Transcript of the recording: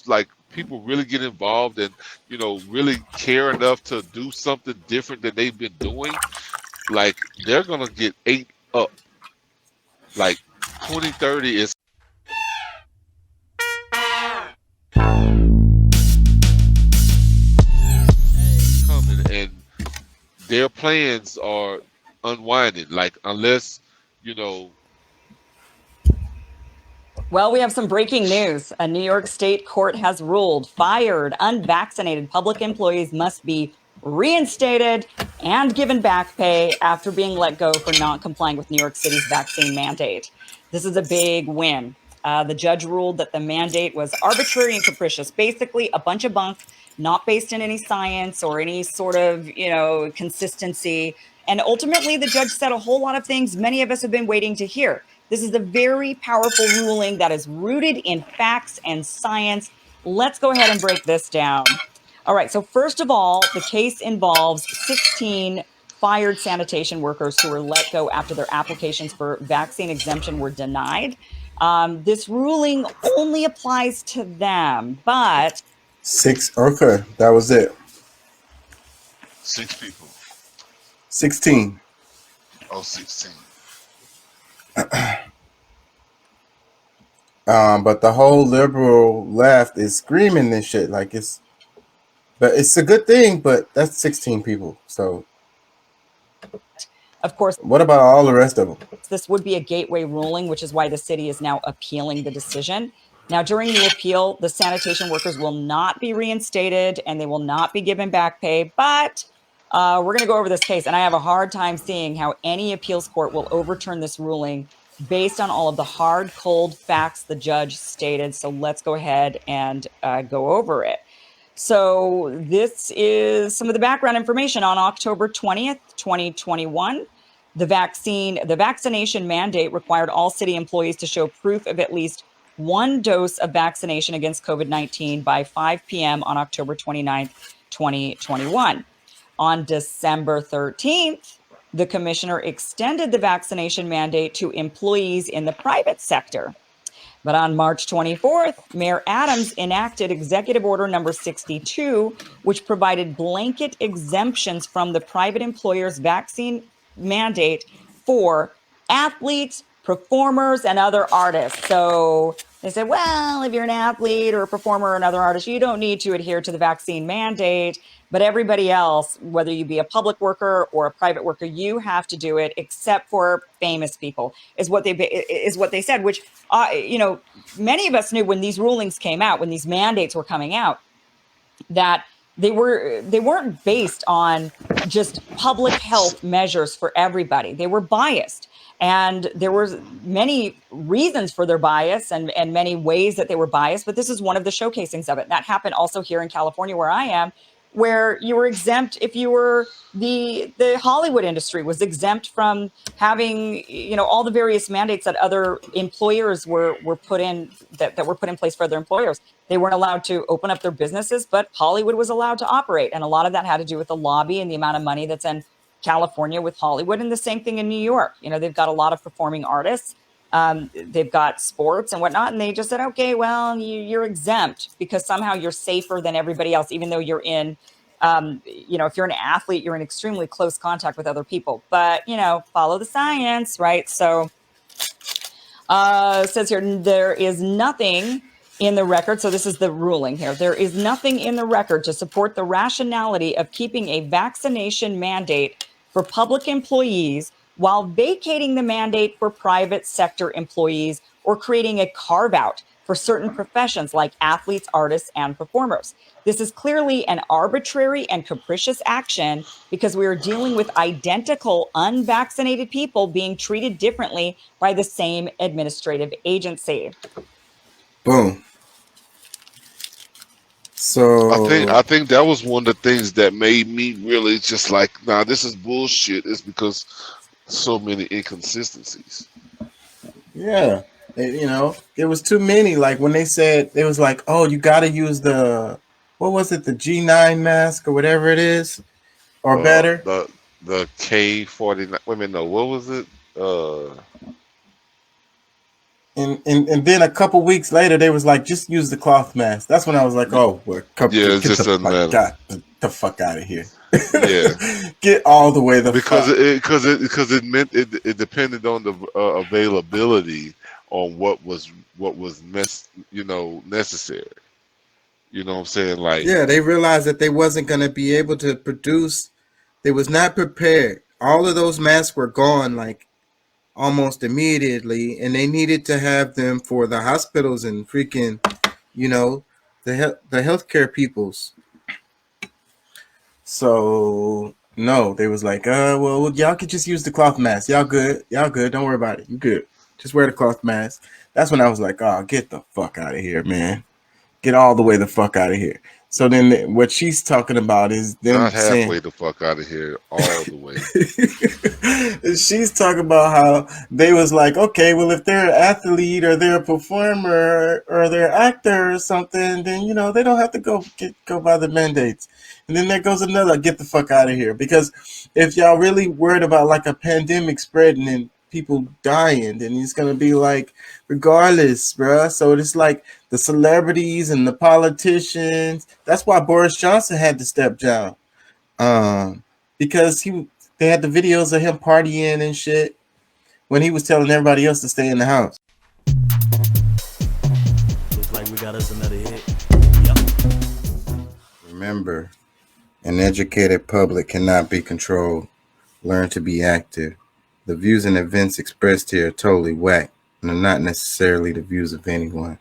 like people really get involved and really care enough to do something different than they've been doing, like they're gonna get ate up. Like 2030 is coming, and their plans are unwinding. Like unless you know, Well, we have some breaking news. A New York State court has ruled fired unvaccinated public employees must be reinstated and given back pay after being let go for not complying with New York City's vaccine mandate. This is a big win. The judge ruled that the mandate was arbitrary and capricious, basically a bunch of bunk, not based in any science or any sort of, consistency. And ultimately, the judge said a whole lot of things many of us have been waiting to hear. This is a very powerful ruling that is rooted in facts and science. Let's go ahead and break this down. All right, so first of all, the case involves 16 fired sanitation workers who were let go after their applications for vaccine exemption were denied. This ruling only applies to them, but Six. Okay, that was it. 6 people. 16. Oh, 16. But the whole liberal left is screaming this shit like but it's a good thing. But that's 16 people. So of course, what about all the rest of them? this would be a gateway ruling, which is why the city is now appealing the decision. Now, during the appeal, the sanitation workers will not be reinstated and they will not be given back pay. But we're going to go over this case, and I have a hard time seeing how any appeals court will overturn this ruling based on all of the hard, cold facts the judge stated. So let's go ahead and go over it. So this is some of the background information. On October 20th, 2021, the vaccination mandate required all city employees to show proof of at least one dose of vaccination against COVID-19 by 5 p.m. on October 29th, 2021. On December 13th, the commissioner extended the vaccination mandate to employees in the private sector. But on March 24th, Mayor Adams enacted Executive Order number 62, which provided blanket exemptions from the private employer's vaccine mandate for athletes, performers, and other artists. So they said, well, if you're an athlete or a performer or another artist, you don't need to adhere to the vaccine mandate. But everybody else, whether you be a public worker or a private worker, you have to do it, except for famous people, is what they said. Which, many of us knew when these rulings came out, when these mandates were coming out, that they weren't based on just public health measures for everybody. They were biased. And there were many reasons for their bias and many ways that they were biased. But this is one of the showcasings of it. That happened also here in California, where I am, where you were exempt if you were the Hollywood industry was exempt from having, all the various mandates that other employers were put in that were put in place for other employers. They weren't allowed to open up their businesses, but Hollywood was allowed to operate. And a lot of that had to do with the lobby and the amount of money that's in California with Hollywood, and the same thing in New York. They've got a lot of performing artists. They've got sports and whatnot. And they just said, okay, well, you're exempt because somehow you're safer than everybody else, even though you're in, if you're an athlete, you're in extremely close contact with other people. But, follow the science, right? So it says here, there is nothing in the record. So this is the ruling here. There is nothing in the record to support the rationality of keeping a vaccination mandate for public employees while vacating the mandate for private sector employees or creating a carve-out for certain professions like athletes, artists, and performers. This is clearly an arbitrary and capricious action because we are dealing with identical unvaccinated people being treated differently by the same administrative agency. Boom. So I think that was one of the things that made me really just like, nah, this is bullshit. Is because so many inconsistencies. yeah, it was too many. Like when they said, it was like, oh, you got to use what was it, the G9 mask or whatever it is, or better. The K49. Wait a minute, no, what was it? And then a couple weeks later, they was like, just use the cloth mask. That's when I was like, oh, well, Yeah, it get just the doesn't fuck, matter. God, the fuck out of here. Yeah, Get all the way the because fuck. it meant it depended on the availability on what was necessary. You know what I'm saying? Like, Yeah, they realized that they wasn't going to be able to produce. They was not prepared. All of those masks were gone like almost immediately, and they needed to have them for the hospitals and freaking, you know, the healthcare peoples. So no, they was like, well, y'all could just use the cloth mask. Y'all good. Don't worry about it. You good. Just wear the cloth mask. That's when I was like, oh, get the fuck out of here, man. Get all the way the fuck out of here. So then what she's talking about is them not saying halfway the fuck out of here, all the way. she's talking about how they was like, okay, well, if they're an athlete or they're a performer or they're an actor or something, then they don't have to go by the mandates. And then there goes another, get the fuck out of here. Because if y'all really worried about like a pandemic spreading and people dying, then it's gonna be like regardless, bruh. So it's like the celebrities and the politicians. That's why Boris Johnson had to step down. Because they had the videos of him partying and shit when he was telling everybody else to stay in the house. Looks like we got us another hit. Yep. Remember, an educated public cannot be controlled. Learn to be active. The views and events expressed here are totally whack and are not necessarily the views of anyone.